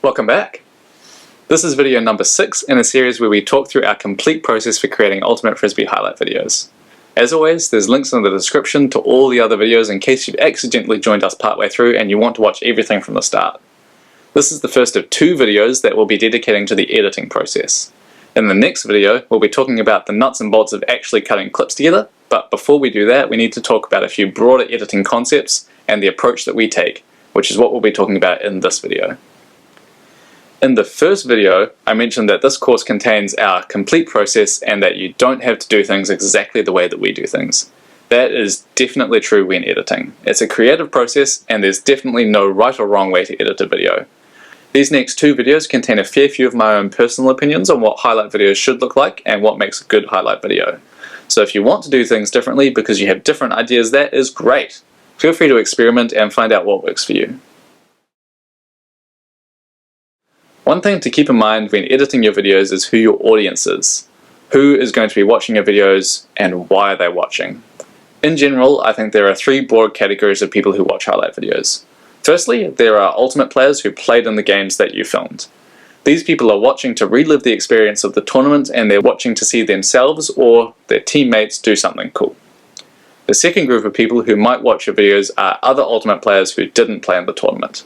Welcome back! This is video number 6 in a series where we talk through our complete process for creating Ultimate Frisbee highlight videos. As always, there's links in the description to all the other videos in case you've accidentally joined us partway through and you want to watch everything from the start. This is the first of 2 videos that we'll be dedicating to the editing process. In the next video, we'll be talking about the nuts and bolts of actually cutting clips together, but before we do that, we need to talk about a few broader editing concepts and the approach that we take, which is what we'll be talking about in this video. In the first video, I mentioned that this course contains our complete process and that you don't have to do things exactly the way that we do things. That is definitely true when editing. It's a creative process and there's definitely no right or wrong way to edit a video. These next 2 videos contain a fair few of my own personal opinions on what highlight videos should look like and what makes a good highlight video. So if you want to do things differently because you have different ideas, that is great. Feel free to experiment and find out what works for you. One thing to keep in mind when editing your videos is who your audience is. Who is going to be watching your videos and why are they watching? In general, I think there are 3 broad categories of people who watch highlight videos. Firstly, there are ultimate players who played in the games that you filmed. These people are watching to relive the experience of the tournament and they're watching to see themselves or their teammates do something cool. The second group of people who might watch your videos are other ultimate players who didn't play in the tournament.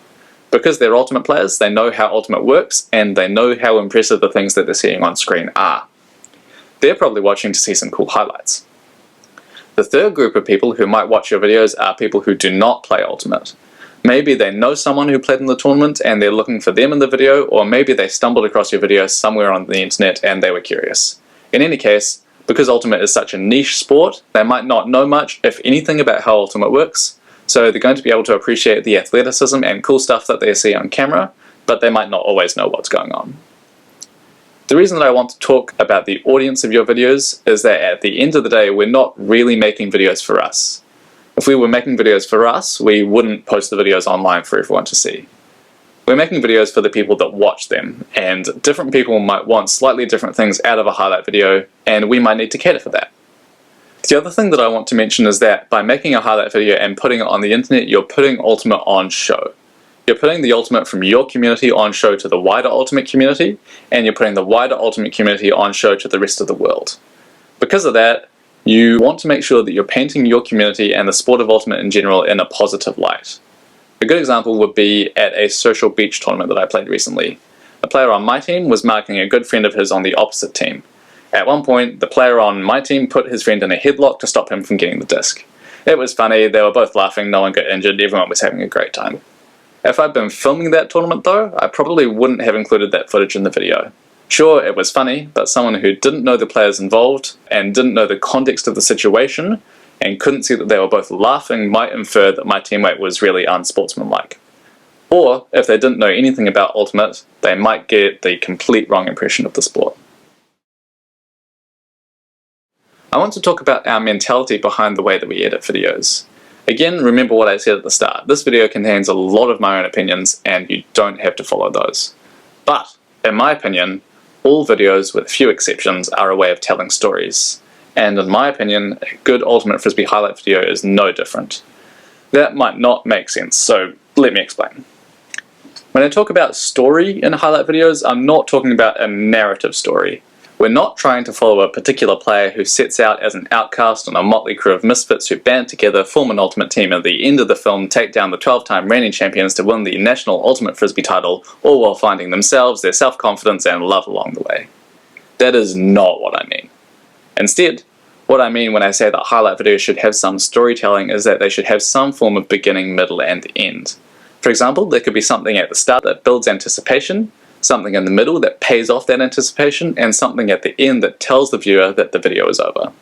Because they're ultimate players, they know how ultimate works and they know how impressive the things that they're seeing on screen are. They're probably watching to see some cool highlights. The third group of people who might watch your videos are people who do not play ultimate. Maybe they know someone who played in the tournament and they're looking for them in the video, or maybe they stumbled across your video somewhere on the internet and they were curious. In any case, because ultimate is such a niche sport, they might not know much, if anything, about how ultimate works, so they're going to be able to appreciate the athleticism and cool stuff that they see on camera, but they might not always know what's going on. The reason that I want to talk about the audience of your videos is that at the end of the day, we're not really making videos for us. If we were making videos for us, we wouldn't post the videos online for everyone to see. We're making videos for the people that watch them, and different people might want slightly different things out of a highlight video, and we might need to cater for that. The other thing that I want to mention is that by making a highlight video and putting it on the internet, you're putting Ultimate on show. You're putting the Ultimate from your community on show to the wider Ultimate community, and you're putting the wider Ultimate community on show to the rest of the world. Because of that, you want to make sure that you're painting your community and the sport of Ultimate in general in a positive light. A good example would be at a social beach tournament that I played recently. A player on my team was marking a good friend of his on the opposite team. At one point, the player on my team put his friend in a headlock to stop him from getting the disc. It was funny, they were both laughing, no one got injured, everyone was having a great time. If I'd been filming that tournament though, I probably wouldn't have included that footage in the video. Sure, it was funny, but someone who didn't know the players involved and didn't know the context of the situation and couldn't see that they were both laughing might infer that my teammate was really unsportsmanlike. Or, if they didn't know anything about Ultimate, they might get the complete wrong impression of the sport. I want to talk about our mentality behind the way that we edit videos. Again, remember what I said at the start. This video contains a lot of my own opinions and you don't have to follow those. But, in my opinion, all videos, with few exceptions, are a way of telling stories. And in my opinion, a good Ultimate Frisbee highlight video is no different. That might not make sense, so let me explain. When I talk about story in highlight videos, I'm not talking about a narrative story. We're not trying to follow a particular player who sets out as an outcast on a motley crew of misfits who band together, form an ultimate team, and at the end of the film take down the 12-time reigning champions to win the National Ultimate Frisbee title, all while finding themselves, their self-confidence, and love along the way. That is not what I mean. Instead, what I mean when I say that highlight videos should have some storytelling is that they should have some form of beginning, middle, and end. For example, there could be something at the start that builds anticipation, something in the middle that pays off that anticipation, and something at the end that tells the viewer that the video is over.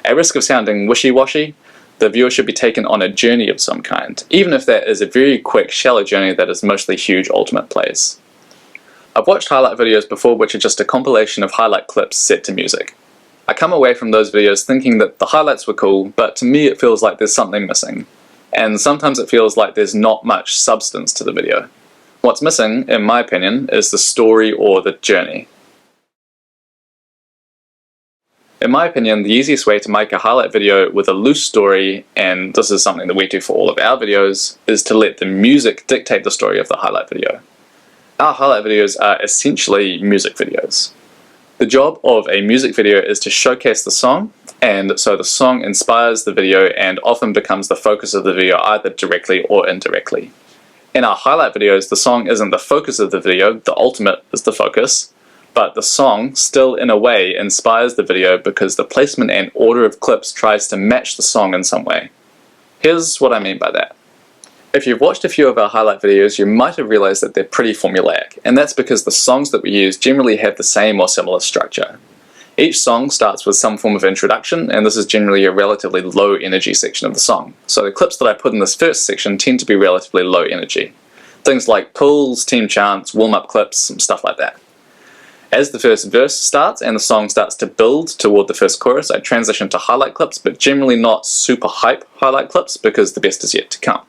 At risk of sounding wishy-washy, the viewer should be taken on a journey of some kind, even if that is a very quick, shallow journey that is mostly huge ultimate plays. I've watched highlight videos before which are just a compilation of highlight clips set to music. I come away from those videos thinking that the highlights were cool, but to me it feels like there's something missing. And sometimes it feels like there's not much substance to the video. What's missing, in my opinion, is the story or the journey. In my opinion, the easiest way to make a highlight video with a loose story, and this is something that we do for all of our videos, is to let the music dictate the story of the highlight video. Our highlight videos are essentially music videos. The job of a music video is to showcase the song, and so the song inspires the video and often becomes the focus of the video either directly or indirectly. In our highlight videos, the song isn't the focus of the video, the ultimate is the focus, but the song still in a way inspires the video because the placement and order of clips tries to match the song in some way. Here's what I mean by that. If you've watched a few of our highlight videos, you might have realized that they're pretty formulaic, and that's because the songs that we use generally have the same or similar structure. Each song starts with some form of introduction, and this is generally a relatively low energy section of the song. So the clips that I put in this first section tend to be relatively low energy. Things like pulls, team chants, warm-up clips, stuff like that. As the first verse starts and the song starts to build toward the first chorus, I transition to highlight clips, but generally not super hype highlight clips because the best is yet to come.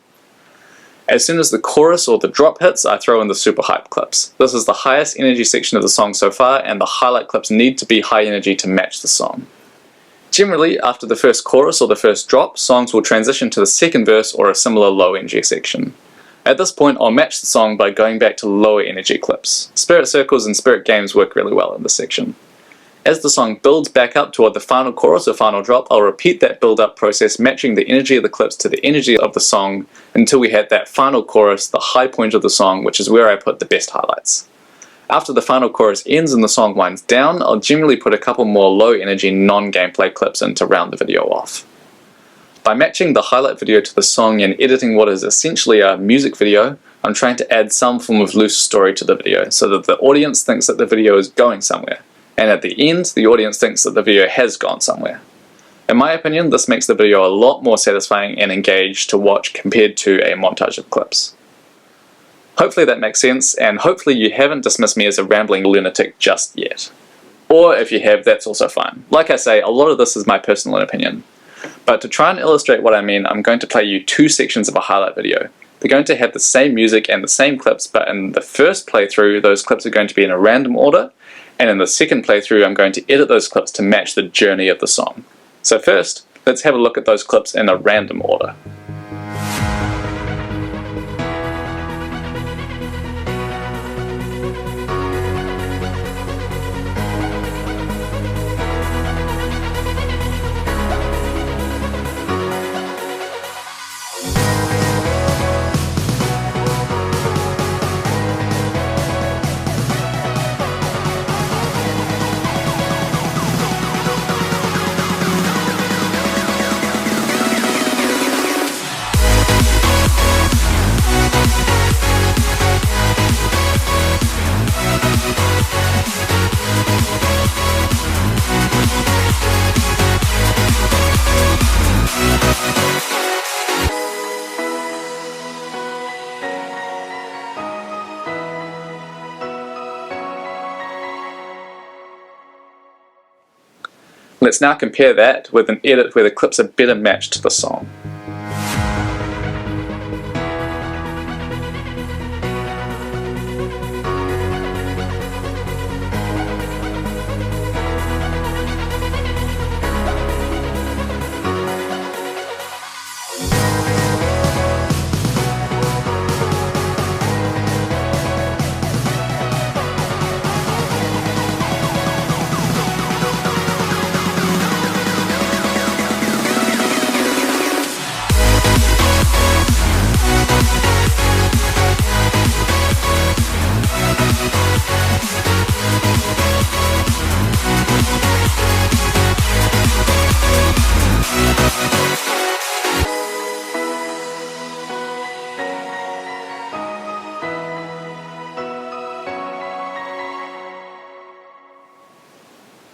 As soon as the chorus or the drop hits, I throw in the super hype clips. This is the highest energy section of the song so far, and the highlight clips need to be high energy to match the song. Generally, after the first chorus or the first drop, songs will transition to the second verse or a similar low energy section. At this point, I'll match the song by going back to lower energy clips. Spirit circles and spirit games work really well in this section. As the song builds back up toward the final chorus or final drop, I'll repeat that build-up process, matching the energy of the clips to the energy of the song until we hit that final chorus, the high point of the song, which is where I put the best highlights. After the final chorus ends and the song winds down, I'll generally put a couple more low-energy non-gameplay clips in to round the video off. By matching the highlight video to the song and editing what is essentially a music video, I'm trying to add some form of loose story to the video so that the audience thinks that the video is going somewhere. And at the end, the audience thinks that the video has gone somewhere. In my opinion, this makes the video a lot more satisfying and engaged to watch compared to a montage of clips. Hopefully that makes sense, and hopefully you haven't dismissed me as a rambling lunatic just yet. Or if you have, that's also fine. Like I say, a lot of this is my personal opinion. But to try and illustrate what I mean, I'm going to play you two sections of a highlight video. They're going to have the same music and the same clips, but in the first playthrough, those clips are going to be in a random order, and in the second playthrough I'm going to edit those clips to match the journey of the song. So first, let's have a look at those clips in a random order. Let's now compare that with an edit where the clips are better matched to the song.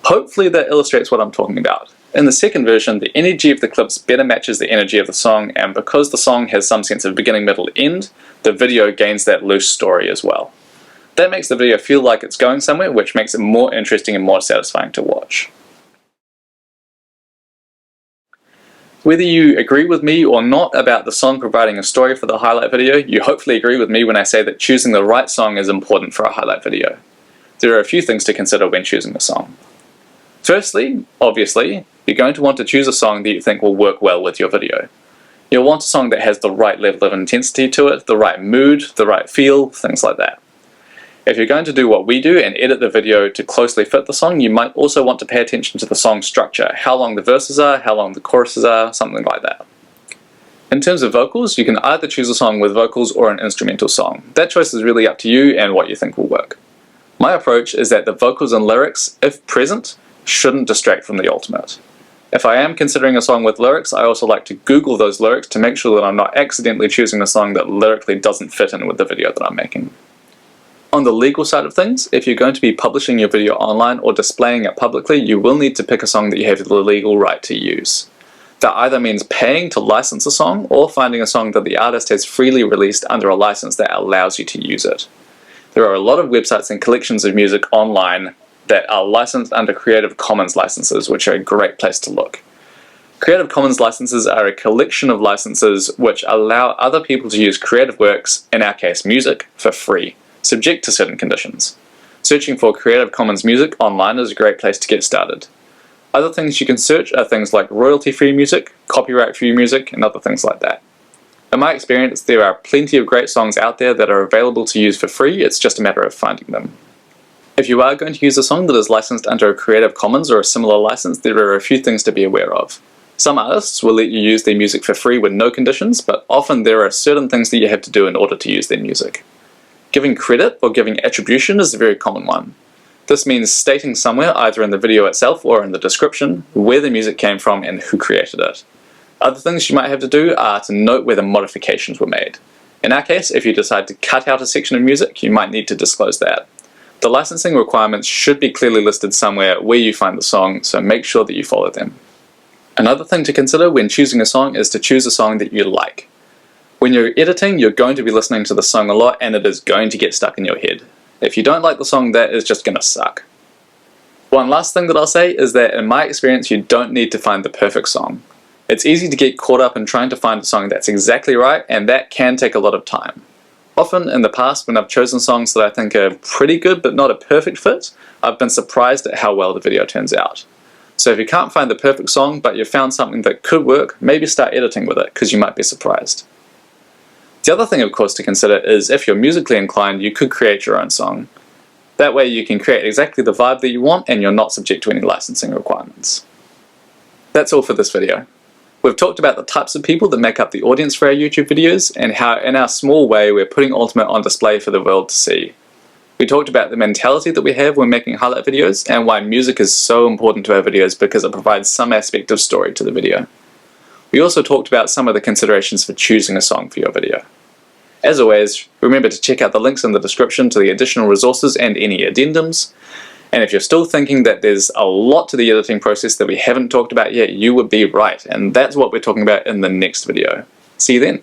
Hopefully that illustrates what I'm talking about. In the second version, the energy of the clips better matches the energy of the song, and because the song has some sense of beginning, middle, end, the video gains that loose story as well. That makes the video feel like it's going somewhere, which makes it more interesting and more satisfying to watch. Whether you agree with me or not about the song providing a story for the highlight video, you hopefully agree with me when I say that choosing the right song is important for a highlight video. There are a few things to consider when choosing a song. Firstly, obviously, you're going to want to choose a song that you think will work well with your video. You'll want a song that has the right level of intensity to it, the right mood, the right feel, things like that. If you're going to do what we do and edit the video to closely fit the song, you might also want to pay attention to the song structure, how long the verses are, how long the choruses are, something like that. In terms of vocals, you can either choose a song with vocals or an instrumental song. That choice is really up to you and what you think will work. My approach is that the vocals and lyrics, if present, shouldn't distract from the ultimate. If I am considering a song with lyrics, I also like to Google those lyrics to make sure that I'm not accidentally choosing a song that lyrically doesn't fit in with the video that I'm making. On the legal side of things, if you're going to be publishing your video online or displaying it publicly, you will need to pick a song that you have the legal right to use. That either means paying to license a song or finding a song that the artist has freely released under a license that allows you to use it. There are a lot of websites and collections of music online that are licensed under Creative Commons licenses, which are a great place to look. Creative Commons licenses are a collection of licenses which allow other people to use creative works, in our case music, for free, subject to certain conditions. Searching for Creative Commons music online is a great place to get started. Other things you can search are things like royalty-free music, copyright-free music, and other things like that. In my experience, there are plenty of great songs out there that are available to use for free, it's just a matter of finding them. If you are going to use a song that is licensed under a Creative Commons or a similar license, there are a few things to be aware of. Some artists will let you use their music for free with no conditions, but often there are certain things that you have to do in order to use their music. Giving credit or giving attribution is a very common one. This means stating somewhere, either in the video itself or in the description, where the music came from and who created it. Other things you might have to do are to note where the modifications were made. In our case, if you decide to cut out a section of music, you might need to disclose that. The licensing requirements should be clearly listed somewhere where you find the song, so make sure that you follow them. Another thing to consider when choosing a song is to choose a song that you like. When you're editing, you're going to be listening to the song a lot and it is going to get stuck in your head. If you don't like the song, that is just going to suck. One last thing that I'll say is that in my experience, you don't need to find the perfect song. It's easy to get caught up in trying to find a song that's exactly right, and that can take a lot of time. Often in the past, when I've chosen songs that I think are pretty good but not a perfect fit, I've been surprised at how well the video turns out. So if you can't find the perfect song but you've found something that could work, maybe start editing with it, because you might be surprised. The other thing, of course, to consider is if you're musically inclined, you could create your own song. That way you can create exactly the vibe that you want and you're not subject to any licensing requirements. That's all for this video. We've talked about the types of people that make up the audience for our YouTube videos and how in our small way we're putting Ultimate on display for the world to see. We talked about the mentality that we have when making highlight videos and why music is so important to our videos because it provides some aspect of story to the video. We also talked about some of the considerations for choosing a song for your video. As always, remember to check out the links in the description to the additional resources and any addendums. And if you're still thinking that there's a lot to the editing process that we haven't talked about yet, you would be right, and that's what we're talking about in the next video. See you then.